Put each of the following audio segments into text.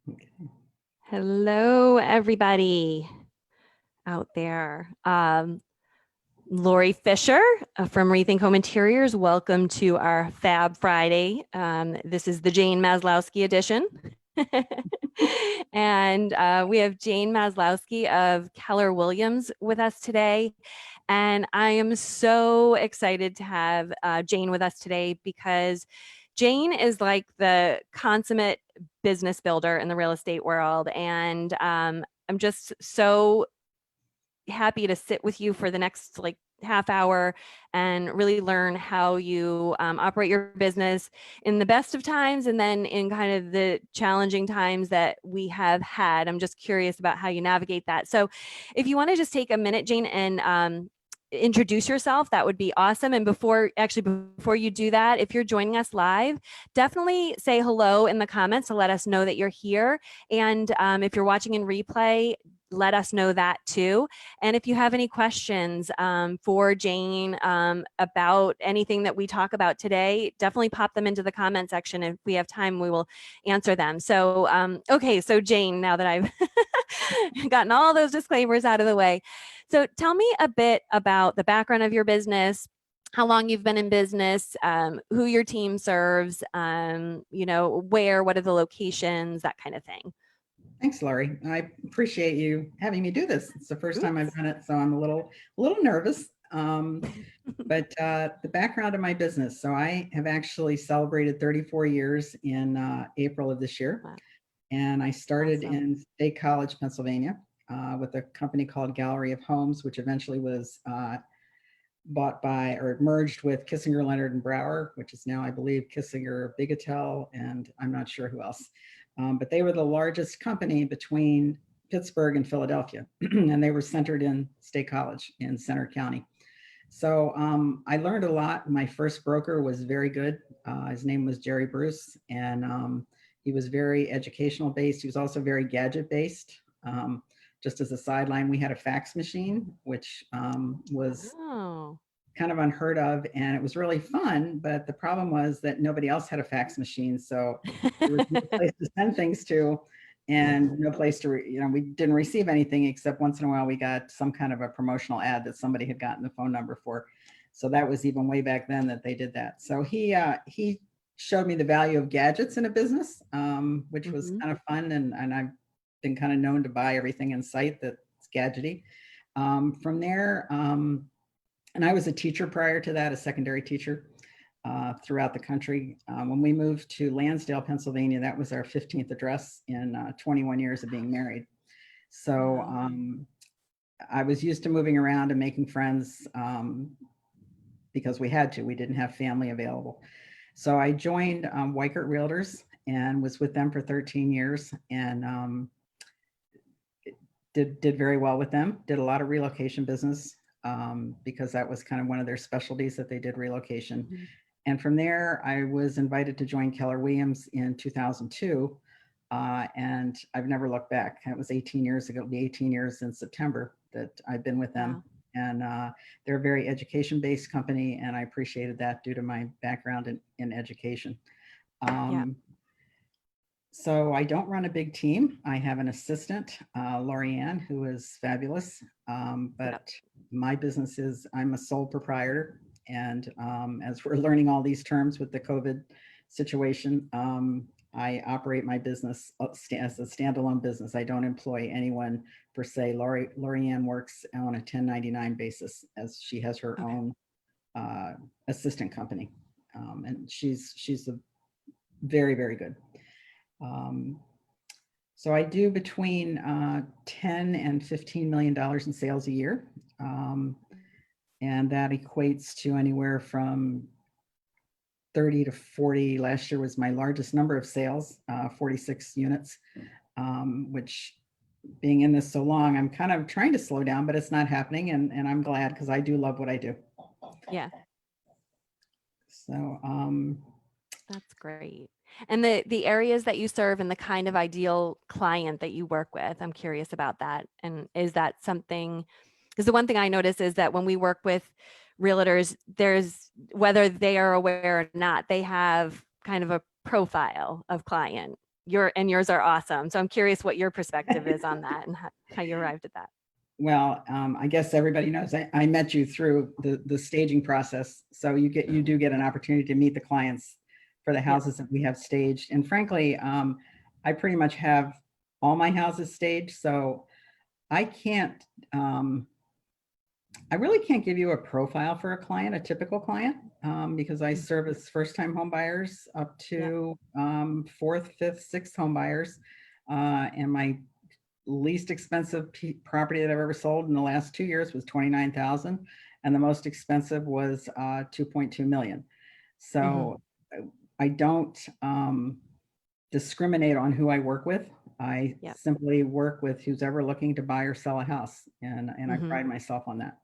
Okay. Hello, everybody out there. Lori Fisher from Rethink Home Interiors. Welcome to our Fab Friday. This is the Jane Maslowski edition. And we have Jane Maslowski of Keller Williams with us today. And I am so excited to have Jane with us today because Jane is like the consummate business builder in the real estate world. And I'm just so happy to sit with you for the next like half hour and really learn how you operate your business in the best of times and then in kind of the challenging times that we have had. I'm just curious about how you navigate that. So if you want to just take a minute, Jane, and introduce yourself, that would be awesome. And before you do that, if you're joining us live, definitely say hello in the comments to let us know that you're here. And if you're watching in replay, let us know that too. And if you have any questions for Jane about anything that we talk about today, definitely pop them into the comment section. If we have time, we will answer them. So, okay, so Jane, now that I've gotten all those disclaimers out of the way, so tell me a bit about the background of your business, how long you've been in business, who your team serves, where, what are the locations, that kind of thing. Thanks, Laurie. I appreciate you having me do this. It's the first time I've Oops. done it, so I'm a little nervous. But the background of my business. So I have actually celebrated 34 years in April of this year, Wow, and I started awesome. in State College, Pennsylvania, with a company called Gallery of Homes, which eventually was bought by or merged with Kissinger, Leonard and Brower, which is now, I believe, Kissinger, Bigetel, and I'm not sure who else. But they were the largest company between Pittsburgh and Philadelphia, and they were centered in State College in Center County. So I learned a lot. My first broker was very good. His name was Jerry Bruce, and he was very educational based. He was also very gadget based. Just as a sideline, we had a fax machine, which was Oh. kind of unheard of, and it was really fun. But the problem was that nobody else had a fax machine, so there was no place to send things to, and no place to, we didn't receive anything except once in a while we got some kind of a promotional ad that somebody had gotten the phone number for. So that was even way back then that they did that. So he showed me the value of gadgets in a business, which was Mhm. kind of fun, and I've been kind of known to buy everything in sight that's gadgety. From there, and I was a teacher prior to that, a secondary teacher throughout the country. When we moved to Lansdale, Pennsylvania, that was our 15th address in 21 years of being married. So Wow. I was used to moving around and making friends because we had to. We didn't have family available. So I joined Weichert Realtors and was with them for 13 years and did very well with them. Did a lot of relocation business because that was kind of one of their specialties, that they did relocation. Mhm. And from there, I was invited to join Keller Williams in 2002. And I've never looked back. It was 18 years ago, it'll be 18 years in September that I've been with them. Wow. And they're a very education based company. And I appreciated that due to my background in education. Yeah. Um, so I don't run a big team. I have an assistant, Lorianne, who is fabulous. Yep. But my business is, I'm a sole proprietor. And as we're learning all these terms with the COVID situation, I operate my business as a standalone business. I don't employ anyone per se. Lorianne works on a 1099 basis as she has her Okay. own assistant company. And she's a very, very good. Um, so I do between 10 and $15 million in sales a year. And that equates to anywhere from 30 to 40. Last year was my largest number of sales, 46 units, which being in this so long, I'm kind of trying to slow down, but it's not happening. And I'm glad because I do love what I do. Yeah. So That's great. And the areas that you serve and the kind of ideal client that you work with, I'm curious about that. And is that something, because the one thing I notice is that when we work with realtors, there's, whether they are aware or not, they have kind of a profile of client. yours are awesome. So I'm curious what your perspective is on that and how you arrived at that. Well, I guess everybody knows I met you through the staging process. So you do get an opportunity to meet the clients for the houses that we have staged. And frankly, I pretty much have all my houses staged. So I can't, I really can't give you a profile for a client, a typical client, because I service first-time home buyers up to fourth, fifth, sixth home buyers. And my least expensive property that I've ever sold in the last 2 years was $29,000, and the most expensive was 2.2 million. So I don't discriminate on who I work with. I simply work with who's ever looking to buy or sell a house, and I pride myself on that.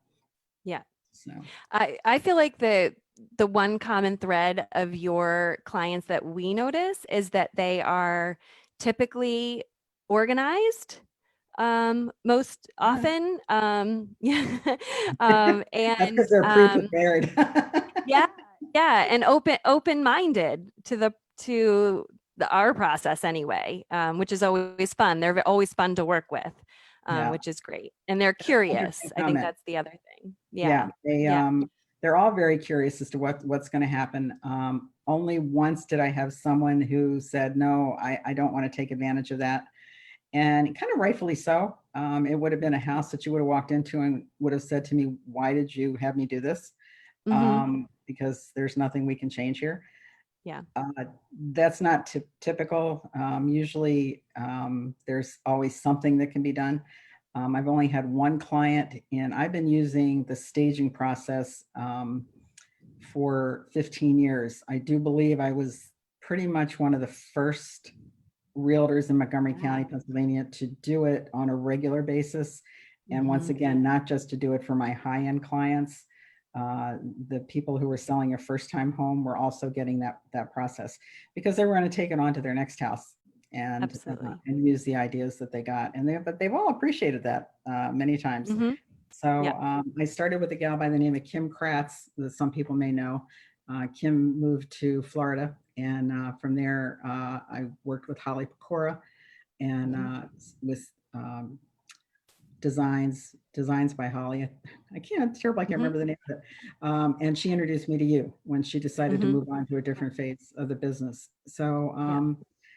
Yeah. So I feel like the one common thread of your clients that we notice is that they are typically organized, most often. And that's because they're pre-prepared. yeah, and open-minded to our process anyway, which is always fun. They're always fun to work with, which is great. And they're curious. I think that's the other thing. Yeah. They're all very curious as to what's going to happen. Only once did I have someone who said, no, I don't want to take advantage of that. And kind of rightfully so. It would have been a house that you would have walked into and would have said to me, why did you have me do this? Because there's nothing we can change here. Yeah. That's not typical. Usually there's always something that can be done. I've only had one client, and I've been using the staging process for 15 years. I do believe I was pretty much one of the first realtors in Montgomery County, Pennsylvania, to do it on a regular basis. And once again, not just to do it for my high-end clients. The people who were selling a first-time home were also getting that process, because they were going to take it on to their next house and use the ideas that they got. And they've all appreciated that many times. So I started with a gal by the name of Kim Kratz, that some people may know. Kim moved to Florida, and from there I worked with Holly Pecora and with designs by Holly. I can't remember the name of it. And she introduced me to you when she decided to move on to a different phase of the business. So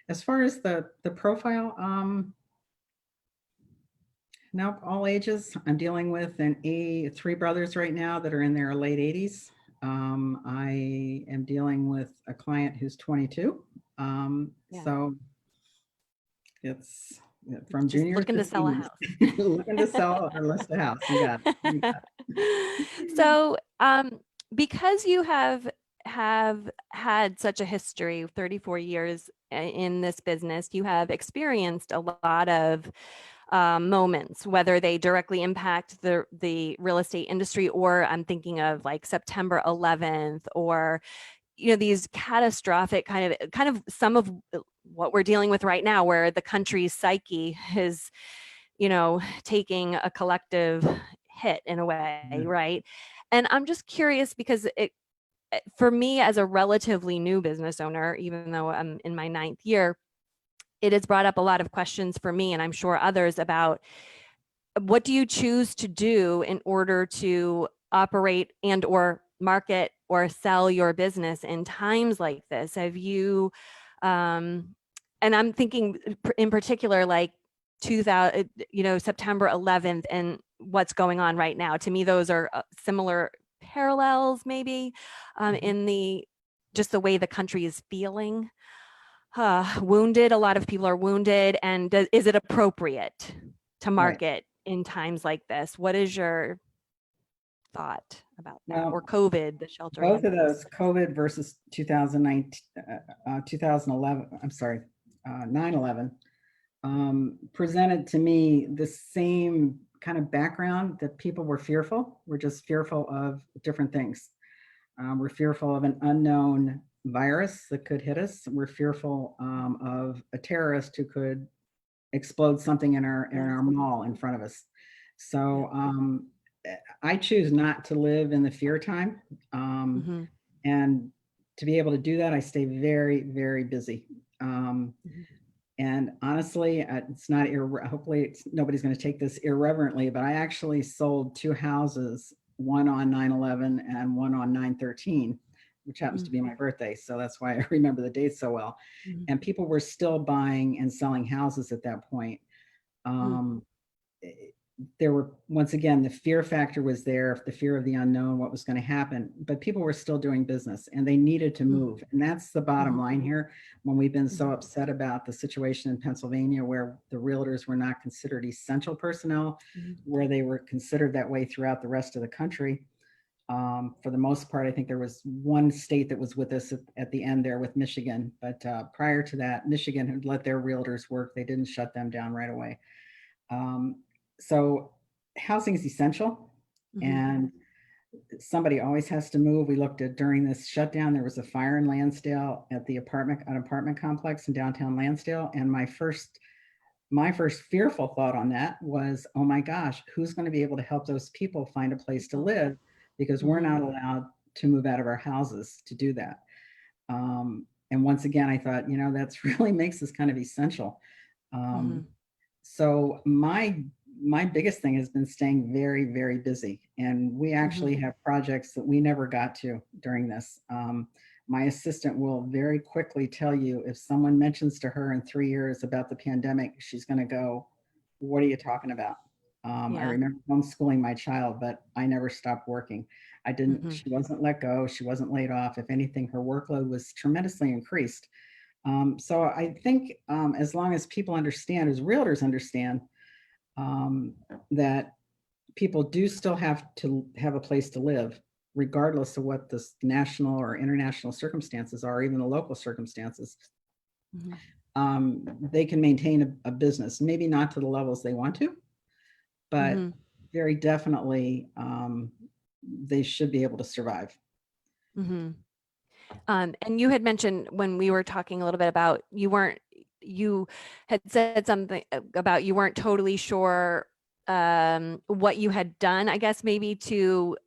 as far as the profile, now all ages. I'm dealing with three brothers right now that are in their late 80s. I am dealing with a client who's 22. So it's from junior looking to sell a house. Looking to sell or list a house. You got it. So because you have had such a history, 34 years in this business, you have experienced a lot of moments, whether they directly impact the real estate industry, or I'm thinking of like September 11th, or these catastrophic kind of some of what we're dealing with right now, where the country's psyche is taking a collective hit in a way, right? And I'm just curious, because for me as a relatively new business owner, even though I'm in my 9th year, it has brought up a lot of questions for me, and I'm sure others, about what do you choose to do in order to operate and or market or sell your business in times like this? Have you, and I'm thinking in particular, like 2000, September 11th and what's going on right now. To me, those are similar parallels, maybe, in just the way the country is feeling. Wounded. A lot of people are wounded. And is it appropriate to market in times like this? What is your thought about that? Or COVID, the shelter? Both of those, COVID versus 2019, 2011, I'm sorry, 9/11, presented to me the same kind of background, that people were fearful. We're just fearful of different things. We're fearful of an unknown virus that could hit us. We're fearful of a terrorist who could explode something in our mall in front of us. So I choose not to live in the fear time. And to be able to do that, I stay very, very busy. And honestly, it's not, hopefully nobody's going to take this irreverently, but I actually sold 2 houses, one on 9/11 and one on 9/13, which happens to be my birthday. So that's why I remember the date so well. And people were still buying and selling houses at that point. There were, once again, the fear factor was there, the fear of the unknown, what was going to happen, but people were still doing business and they needed to move. And that's the bottom line here. When we've been so upset about the situation in Pennsylvania, where the realtors were not considered essential personnel, where they were considered that way throughout the rest of the country. For the most part, I think there was one state that was with us at the end there with Michigan. But prior to that, Michigan had let their realtors work. They didn't shut them down right away. So housing is essential, and somebody always has to move. We looked at, during this shutdown, there was a fire in Lansdale at an apartment complex in downtown Lansdale. And my first fearful thought on that was, oh my gosh, who's going to be able to help those people find a place to live? Because we're not allowed to move out of our houses to do that. And once again, I thought, that's really makes this kind of essential. So my biggest thing has been staying very, very busy. And we actually have projects that we never got to during this. My assistant will very quickly tell you, if someone mentions to her in 3 years about the pandemic, she's going to go, what are you talking about? I remember homeschooling my child, but I never stopped working. She wasn't let go. She wasn't laid off. If anything, her workload was tremendously increased. So I think as long as people understand, as realtors understand, that people do still have to have a place to live, regardless of what the national or international circumstances are, even the local circumstances. They can maintain a business, maybe not to the levels they want to, but very definitely they should be able to survive. And you had mentioned, when we were talking a little bit about, you had said something about you weren't totally sure what you had done, I guess, maybe to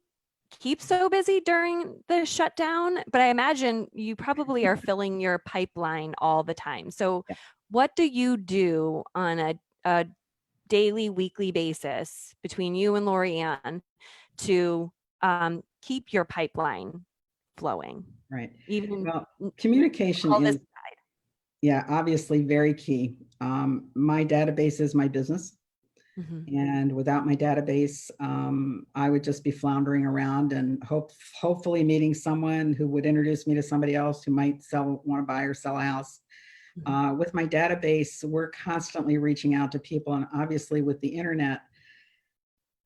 keep so busy during the shutdown. But I imagine you probably are filling your pipeline all the time. So what do you do on a daily, weekly basis between you and Lorianne to keep your pipeline flowing? Right. Even well, communication is, obviously very key. My database is my business. And without my database, I would just be floundering around and hopefully meeting someone who would introduce me to somebody else who might want to buy or sell a house. With my database, we're constantly reaching out to people. And obviously with the internet,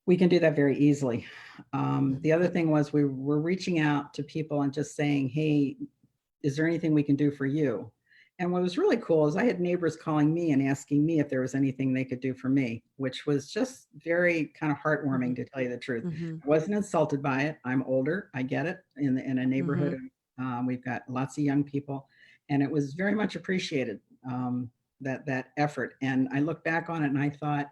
we can do that very easily. The other thing was, we were reaching out to people and just saying, hey, is there anything we can do for you? And what was really cool is I had neighbors calling me and asking me if there was anything they could do for me, which was just very kind of heartwarming, to tell you the truth. I wasn't insulted by it. I'm older. I get it. In a neighborhood, we've got lots of young people, and it was very much appreciated, that effort. And I look back on it and I thought,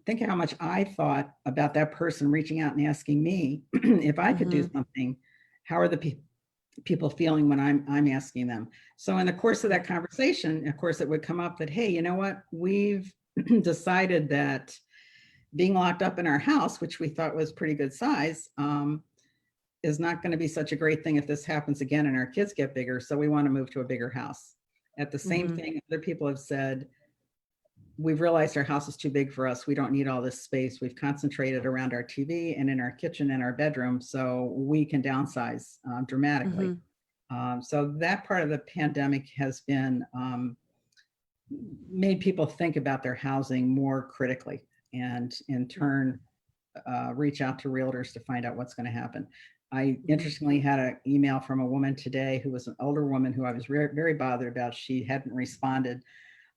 think how much I thought about that person reaching out and asking me if I could do something. How are the people feeling when I'm asking them? So in the course of that conversation, of course, it would come up that, hey, you know what? We've decided that being locked up in our house, which we thought was pretty good size, is not going to be such a great thing if this happens again and our kids get bigger. So we want to move to a bigger house. At the same thing, other people have said, we've realized our house is too big for us. We don't need all this space. We've concentrated around our TV and in our kitchen and our bedroom, so we can downsize dramatically. So that part of the pandemic has been made people think about their housing more critically, and in turn reach out to realtors to find out what's going to happen. I interestingly had an email from a woman today who was an older woman who I was very bothered about. She hadn't responded.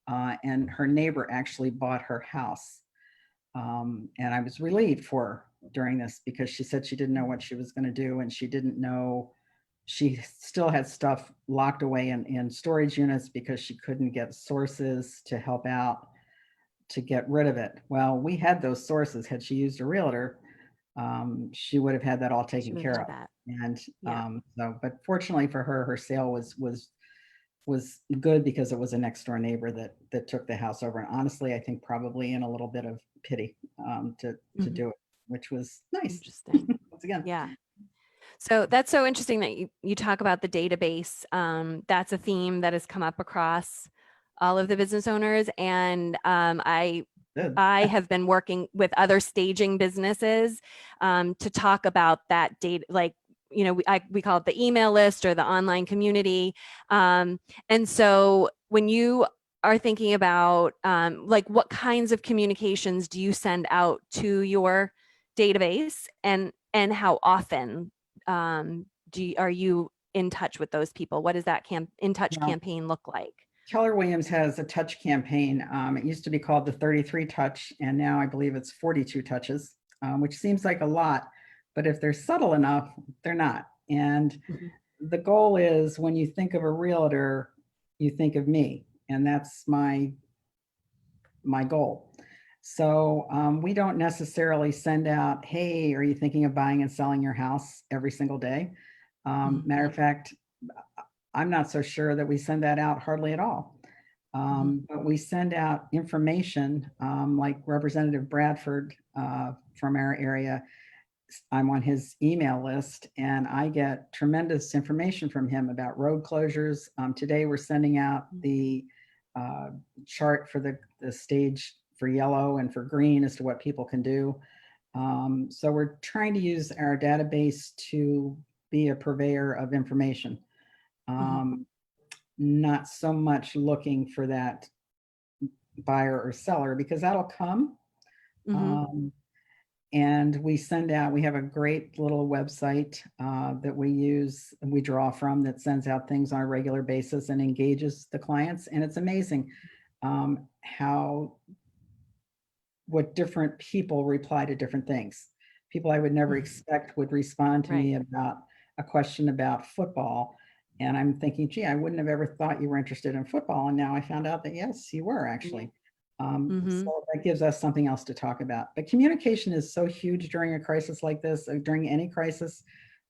And her neighbor actually bought her house. And I was relieved for her during this, because she said she didn't know what she was going to do. And she didn't know, she still had stuff locked away in storage units because she couldn't get sources to help out to get rid of it. Well, we had those sources. Had she used a realtor, she would have had that all taken care of. And so, but fortunately for her, her sale was was good because it was a next door neighbor that took the house over. And honestly, I think probably in a little bit of pity to do it, which was nice. Interesting. Once again. Yeah. So that's so interesting that you talk about the database. That's a theme that has come up across all of the business owners. And I have been working with other staging businesses to talk about that data, like, we call it the email list or the online community. And so when you are thinking about like what kinds of communications do you send out to your database, and how often are you in touch with those people? What does that in touch campaign look like? Keller Williams has a touch campaign. It used to be called the 33 touch, and now I believe it's 42 touches, which seems like a lot, but if they're subtle enough, they're not. And the goal is, when you think of a realtor, you think of me, and that's my goal. So we don't necessarily send out, hey, are you thinking of buying and selling your house every single day? Matter of fact, I'm not so sure that we send that out hardly at all. But we send out information like Representative Bradford from our area. I'm on his email list, and I get tremendous information from him about road closures. Today, we're sending out the chart for the stage for yellow and for green as to what people can do. So we're trying to use our database to be a purveyor of information. Not so much looking for that buyer or seller, because that'll come. And we send out, we have a great little website that we use and we draw from, that sends out things on a regular basis and engages the clients. And it's amazing what different people reply to different things. People I would never expect would respond to me about a question about football. And I'm thinking, gee, I wouldn't have ever thought you were interested in football. And now I found out that, yes, you were actually. So that gives us something else to talk about. But communication is so huge during a crisis like this, during any crisis.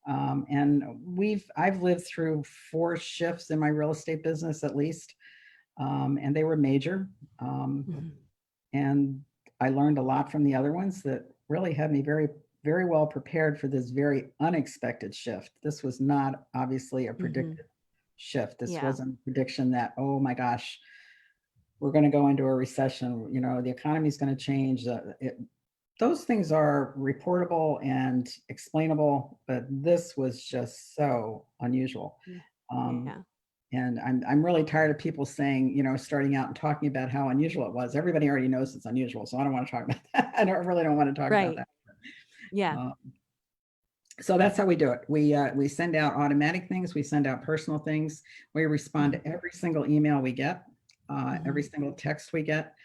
And I've lived through 4 shifts in my real estate business at least. And they were major. And I learned a lot from the other ones that really had me very, very well prepared for this very unexpected shift. This was not obviously a predicted shift. This wasn't a prediction that, oh my gosh, we're going to go into a recession, the economy is going to change. Those things are reportable and explainable, but this was just so unusual. And I'm really tired of people saying, starting out and talking about how unusual it was. Everybody already knows it's unusual, so I don't want to talk about that. I really don't want to talk about that. So that's how we do it. We send out automatic things. We send out personal things. We respond to every single email we get, every single text we get.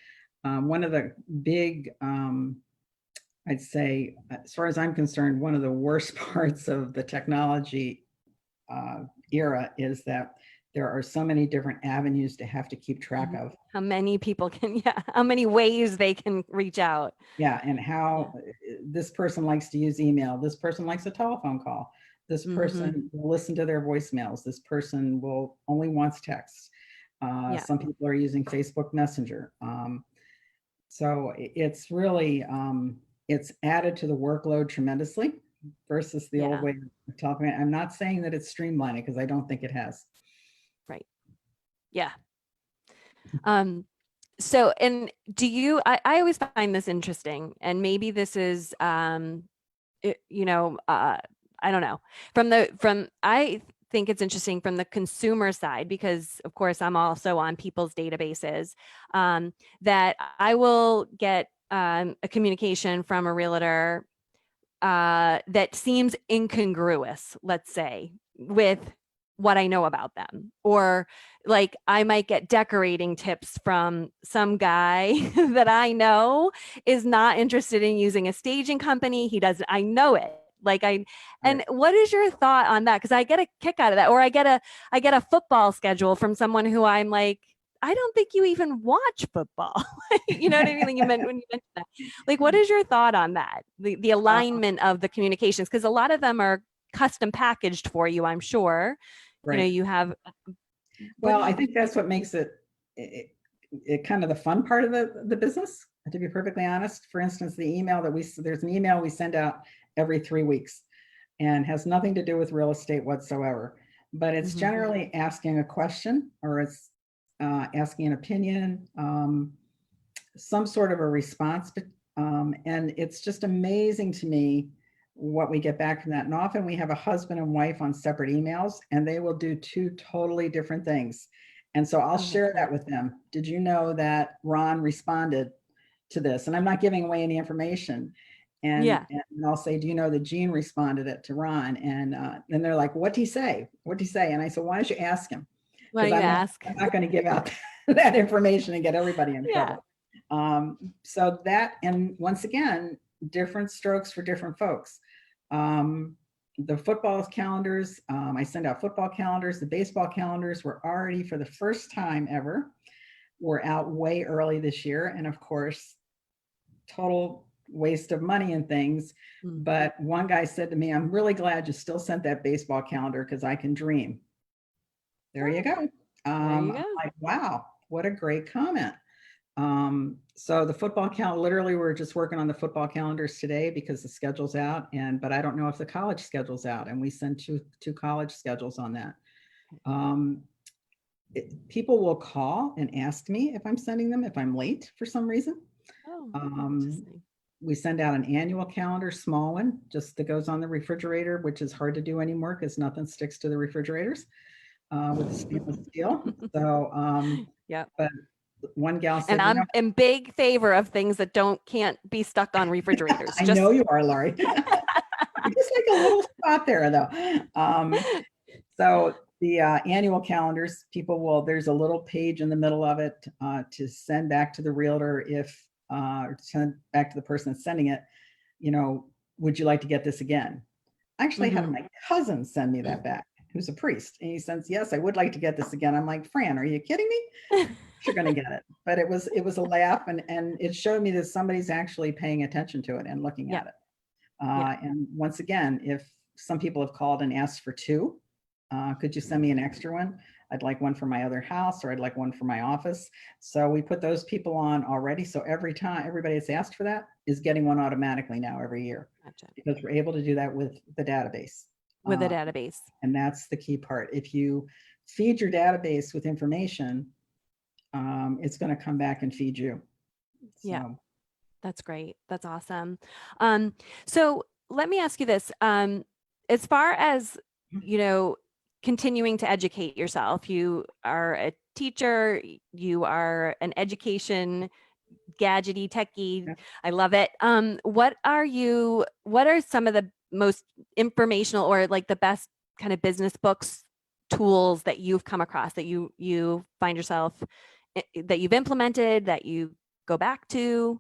One of the big, I'd say, as far as I'm concerned, one of the worst parts of the technology era is that there are so many different avenues to have to keep track of. How many people can, how many ways they can reach out. And how this person likes to use email. This person likes a telephone call. This person will listen to their voicemails. This person will only wants text. Some people are using Facebook Messenger. So it's really, it's added to the workload tremendously versus the old way of talking. I'm not saying that it's streamlined, because I don't think it has. Right. Yeah. So, and do you, I always find this interesting, and maybe this is, I don't know, I think it's interesting from the consumer side, because of course I'm also on people's databases, that I will get a communication from a realtor that seems incongruous, let's say, with what I know about them. Or like I might get decorating tips from some guy that I know is not interested in using a staging company. He doesn't, I know it. And what is your thought on that? Because I get a kick out of that. Or I get a football schedule from someone who I'm like, I don't think you even watch football. You know what I mean? Like you meant when you mentioned that. Like, what is your thought on that? The alignment of the communications, because a lot of them are custom packaged for you, I'm sure. You have. Well, I think that's what makes it kind of the fun part of the business, to be perfectly honest. For instance, there's an email we send out every 3 weeks and has nothing to do with real estate whatsoever, but it's generally asking a question, or it's asking an opinion, some sort of a response. And it's just amazing to me what we get back from that. And often we have a husband and wife on separate emails, and they will do two totally different things. And so I'll share that with them. Did you know that Ron responded to this? And I'm not giving away any information. And I'll say, do you know that Gene responded it to Ron? And then they're like, what'd he say? What'd he say? And I said, why don't you ask him? Why don't you ask? I'm not going to give out that information and get everybody in trouble. So that, and once again, different strokes for different folks. The football calendars, I send out football calendars. The baseball calendars were already, for the first time ever, were out way early this year. And of course, total waste of money and things. But one guy said to me, I'm really glad you still sent that baseball calendar because I can dream. There you go. I'm like, wow, what a great comment. So the football calendar, literally we're just working on the football calendars today because the schedule's out, but I don't know if the college schedule's out, and we send two college schedules on that. People will call and ask me if I'm sending them, if I'm late for some reason. We send out an annual calendar, small one, just that goes on the refrigerator, which is hard to do anymore because nothing sticks to the refrigerators with the stainless steel. So, but one gal said, and I'm in big favor of things that can't be stuck on refrigerators. I know you are, Laurie. Just like a little spot there, though. So the annual calendars, there's a little page in the middle of it to send back to the realtor or to send back to the person that's sending it, would you like to get this again? I actually had my cousin send me that back, who's a priest. And he says, yes, I would like to get this again. I'm like, Fran, are you kidding me? You're going to get it. But it was a laugh, and it showed me that somebody's actually paying attention to it and looking at it. And once again, if some people have called and asked for two, could you send me an extra one? I'd like one for my other house, or I'd like one for my office. So we put those people on already. So every time everybody that's asked for that is getting one automatically now every year, because we're able to do that with the database. And that's the key part. If you feed your database with information, it's going to come back and feed you. So. That's great. That's awesome. So let me ask you this. As far as, continuing to educate yourself, you are a teacher, you are an education gadgety techie. I love it. What are some of the most informational, or like the best kind of business books, tools that you've come across that you find yourself, that you've implemented, that you go back to?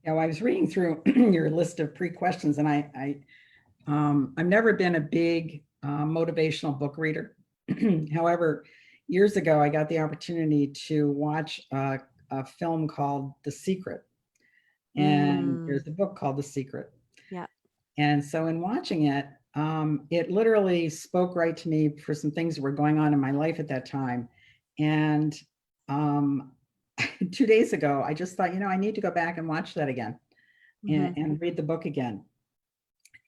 I was reading through your list of pre-questions, and I've never been a big motivational book reader. However, years ago, I got the opportunity to watch a film called The Secret, and there's a book called The Secret. And so in watching it, it literally spoke right to me for some things that were going on in my life at that time. And 2 days ago, I just thought, I need to go back and watch that again and read the book again.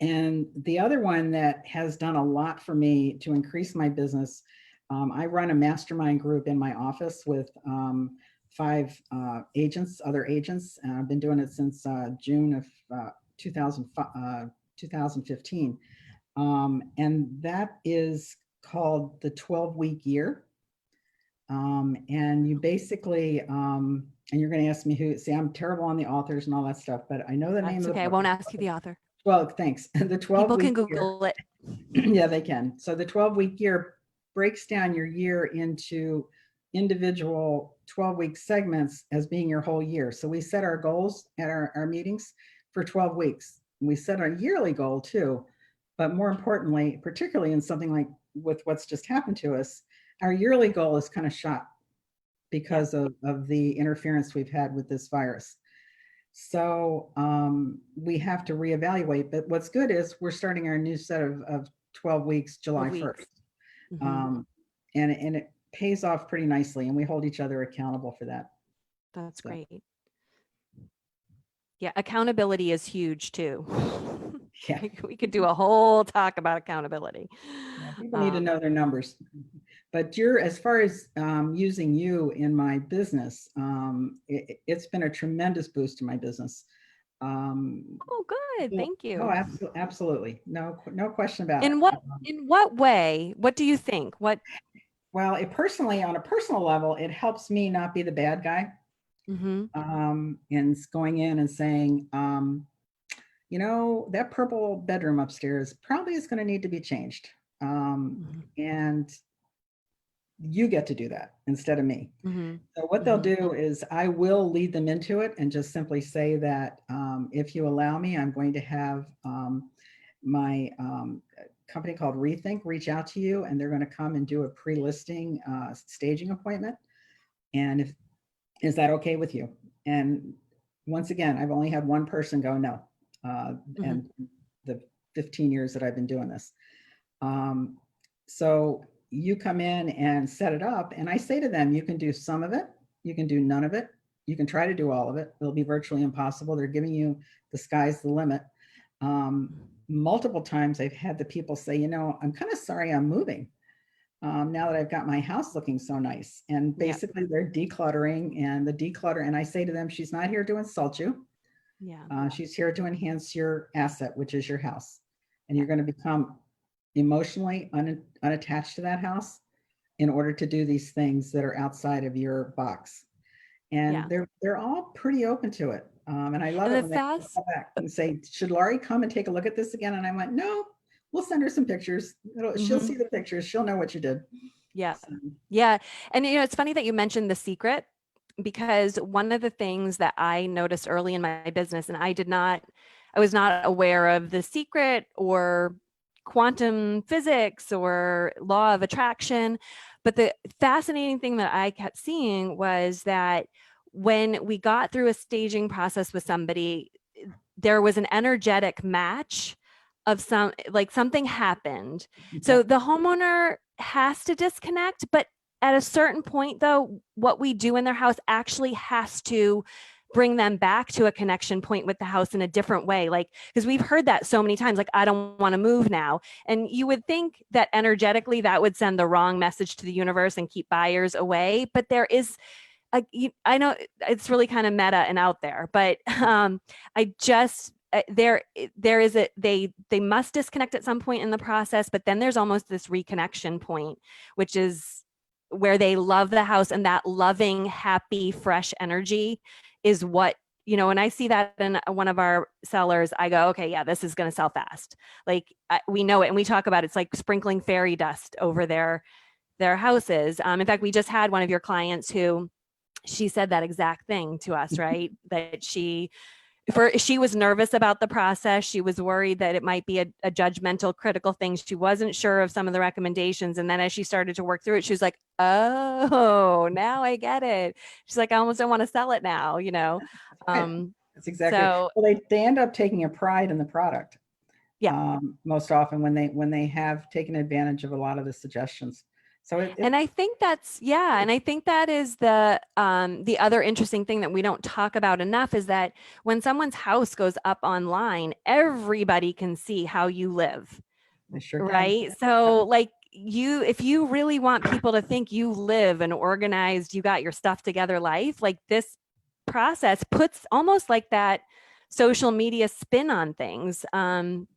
And the other one that has done a lot for me to increase my business, I run a mastermind group in my office with 5 other agents. And I've been doing it since June of 2015. And that is called the 12-week year. And you basically, and you're going to ask me I'm terrible on the authors and all that stuff, but I know the name of the book. I won't ask you the author. Well, thanks. The 12 People can week Google year, it. Yeah, they can. So the 12-week year breaks down your year into individual 12-week segments as being your whole year. So we set our goals at our meetings for 12 weeks. We set our yearly goal too, but more importantly, particularly in something like with what's just happened to us, our yearly goal is kind of shot because of the interference we've had with this virus. So we have to reevaluate. But what's good is we're starting our new set of 12 weeks, July 1st. And pays off pretty nicely, and we hold each other accountable for that. That's So, great. Yeah, accountability is huge too. yeah. We could do a whole talk about accountability. Yeah, people need to know their numbers. But as far as using you in my business, it's been a tremendous boost to my business. Oh, good. Thank Oh, you. absolutely. No question about it. In what way? What do you think? Well, on a personal level, it helps me not be the bad guy. Mm-hmm. And going in and saying, that purple bedroom upstairs probably is going to need to be changed. And you get to do that instead of me. Mm-hmm. So what they'll do is I will lead them into it and just simply say that if you allow me, I'm going to have my company called Rethink reach out to you, and they're going to come and do a pre-listing staging appointment. And is that okay with you? And once again, I've only had one person go no, and the 15 years that I've been doing this. So you come in and set it up, and I say to them, you can do some of it, you can do none of it, you can try to do all of it. It'll be virtually impossible. They're giving you the sky's the limit. Multiple times I've had the people say, I'm kind of sorry I'm moving now that I've got my house looking so nice. And basically they're decluttering, and I say to them, she's not here to insult you. Yeah. She's here to enhance your asset, which is your house. And you're going to become emotionally unattached to that house in order to do these things that are outside of your box. And they're all pretty open to it. And I love it when they come back and say, should Laurie come and take a look at this again? And I went, no, we'll send her some pictures. She'll see the pictures. She'll know what you did. Yeah. So. Yeah. And it's funny that you mentioned the secret, because one of the things that I noticed early in my business, and I was not aware of the secret or quantum physics or law of attraction. But the fascinating thing that I kept seeing was that when we got through a staging process with somebody, there was an energetic match of something happened. So the homeowner has to disconnect, but at a certain point though, what we do in their house actually has to bring them back to a connection point with the house in a different way. Because we've heard that so many times, I don't want to move now. And you would think that energetically that would send the wrong message to the universe and keep buyers away. But there is, I know it's really kind of meta and out there, but they must disconnect at some point in the process, but then there's almost this reconnection point, which is where they love the house, and that loving, happy, fresh energy is what, when I see that in one of our sellers, I go, okay, yeah, this is going to sell fast. We know it. And we talk about it's like sprinkling fairy dust over their houses. In fact, we just had one of your clients who, she said that exact thing to us, right? That she was nervous about the process. She was worried that it might be a judgmental, critical thing. She wasn't sure of some of the recommendations. And then as she started to work through it, she was like, oh, now I get it. She's like, I almost don't want to sell it now, That's exactly. So, well, they end up taking a pride in the product. Yeah. Most often when they have taken advantage of a lot of the suggestions. So and I think that's, and I think that is the other interesting thing that we don't talk about enough is that when someone's house goes up online, everybody can see how you live. They sure right? can. So if you really want people to think you live an organized, you got your stuff together life, this process puts almost like that social media spin on things in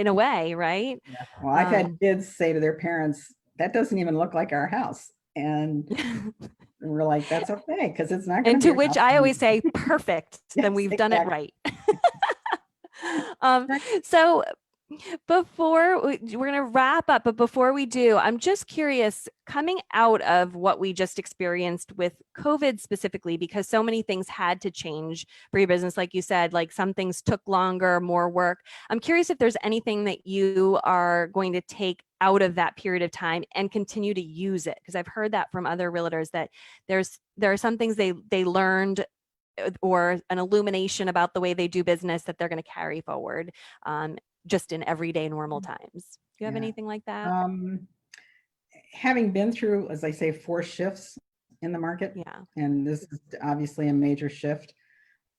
a way, right? Yeah. Well, I've had kids say to their parents, that doesn't even look like our house. And we're like, that's okay, because it's not going to be. And to which I always say, perfect, yes, then we've done it right. So before we're going to wrap up, but before we do, I'm just curious, coming out of what we just experienced with COVID specifically, because so many things had to change for your business, like you said, some things took longer, more work. I'm curious if there's anything that you are going to take out of that period of time and continue to use it, because I've heard that from other realtors that there are some things they learned or an illumination about the way they do business that they're going to carry forward. Just in everyday normal times. Do you have anything like that? having been through, as I say, 4 shifts in the market, Yeah. and this is obviously a major shift,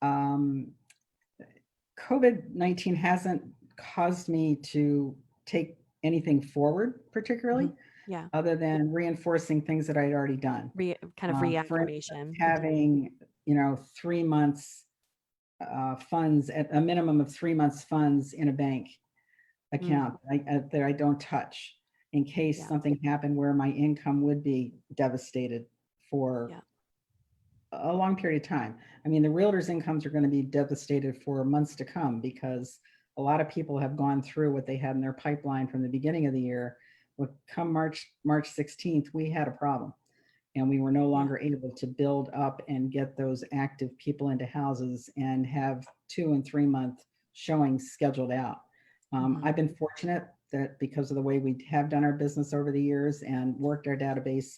COVID-19 hasn't caused me to take anything forward particularly, Yeah. other than reinforcing things that I'd already done. Kind of For instance, reaffirmation. having, 3 months funds, at a minimum of 3 months funds in a bank account that I don't touch in case something happened where my income would be devastated for a long period of time. I mean, the realtors' incomes are going to be devastated for months to come because a lot of people have gone through what they had in their pipeline from the beginning of the year. Well, come March 16th, we had a problem, and we were no longer able to build up and get those active people into houses and have 2 and 3 month showings scheduled out. I've been fortunate that because of the way we have done our business over the years and worked our database,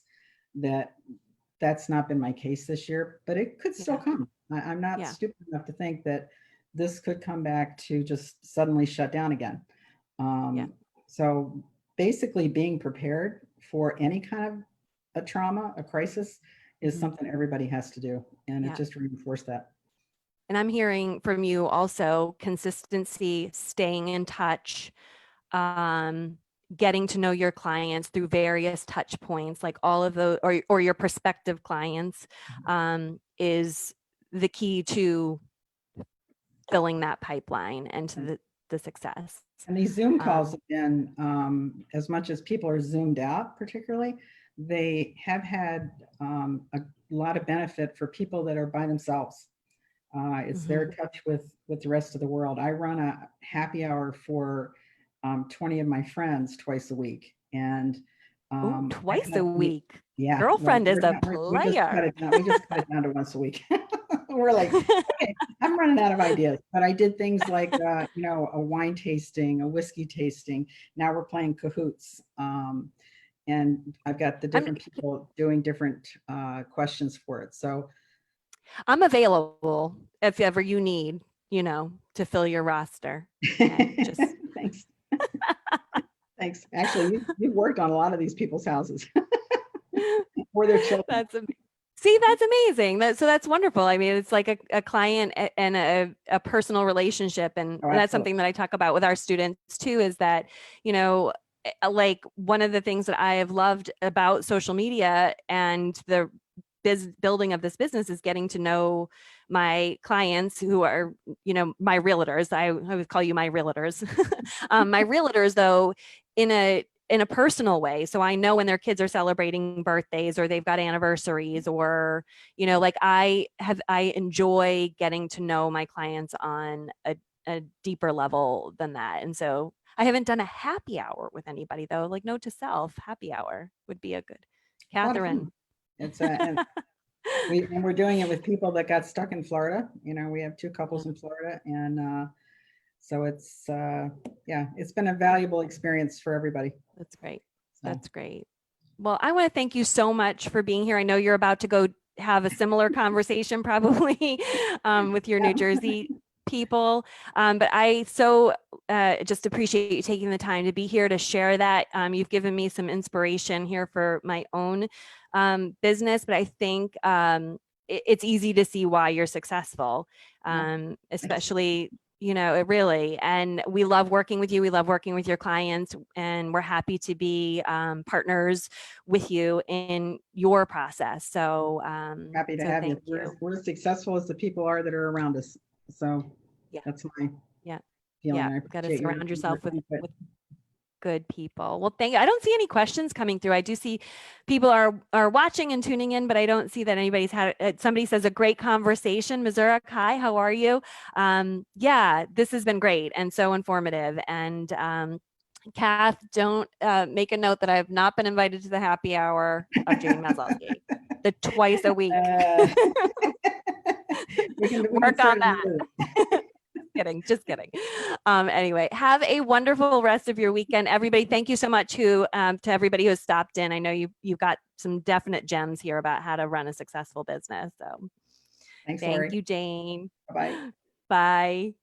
that's not been my case this year, but it could still come. I'm not stupid enough to think that this could come back to just suddenly shut down again. So basically being prepared for any kind of a trauma, a crisis, is something everybody has to do. And it just reinforced that. And I'm hearing from you also consistency, staying in touch, getting to know your clients through various touch points, like all of those, or your prospective clients, is the key to filling that pipeline and to the success. And these Zoom calls have been, as much as people are zoomed out, particularly, they have had a lot of benefit for people that are by themselves. It's their touch with the rest of the world. I run a happy hour for 20 of my friends twice a week. And twice a week. Yeah. Girlfriend is a We just cut it down to once a week. We're like, okay, I'm running out of ideas. But I did things like, a wine tasting, a whiskey tasting. Now we're playing Cahoots. And I've got the different people doing different questions for it. So I'm available if ever you need, to fill your roster. Thanks. Thanks. Actually, you've worked on a lot of these people's houses or their children. That's amazing. That's wonderful. I mean, it's like a client and a personal relationship. And that's something that I talk about with our students too, is that, like one of the things that I have loved about social media and the building of this business is getting to know my clients who are, my realtors. I would call you my realtors. My realtors, though, in a personal way. So I know when their kids are celebrating birthdays or they've got anniversaries, or, like I enjoy getting to know my clients on a deeper level than that. And so I haven't done a happy hour with anybody though, like note to self, happy hour would be a good. Catherine. It's and we're doing it with people that got stuck in Florida. We have 2 couples in Florida, and so it's it's been a valuable experience for everybody. That's great. That's great. Well, I want to thank you so much for being here. I know you're about to go have a similar conversation probably with your New Jersey people. But I just appreciate you taking the time to be here to share that. You've given me some inspiration here for my own business, but I think it's easy to see why you're successful, especially, it really, and we love working with you. We love working with your clients, and we're happy to be partners with you in your process. So happy to have you. We're as successful as the people are that are around us. So that's my feeling. You've got to surround yourself with good people. Well, thank you. I don't see any questions coming through. I do see people are watching and tuning in, but I don't see that anybody's had somebody says a great conversation. Missouri, hi, how are you? This has been great and so informative. And Kath, don't make a note that I have not been invited to the happy hour of Jane Maslowski, the twice a week. We can work on that. Just kidding. Anyway, have a wonderful rest of your weekend, everybody. Thank you so much to everybody who has stopped in. I know you've got some definite gems here about how to run a successful business. So thanks, thank Lori. you, Jane. Bye-bye. Bye.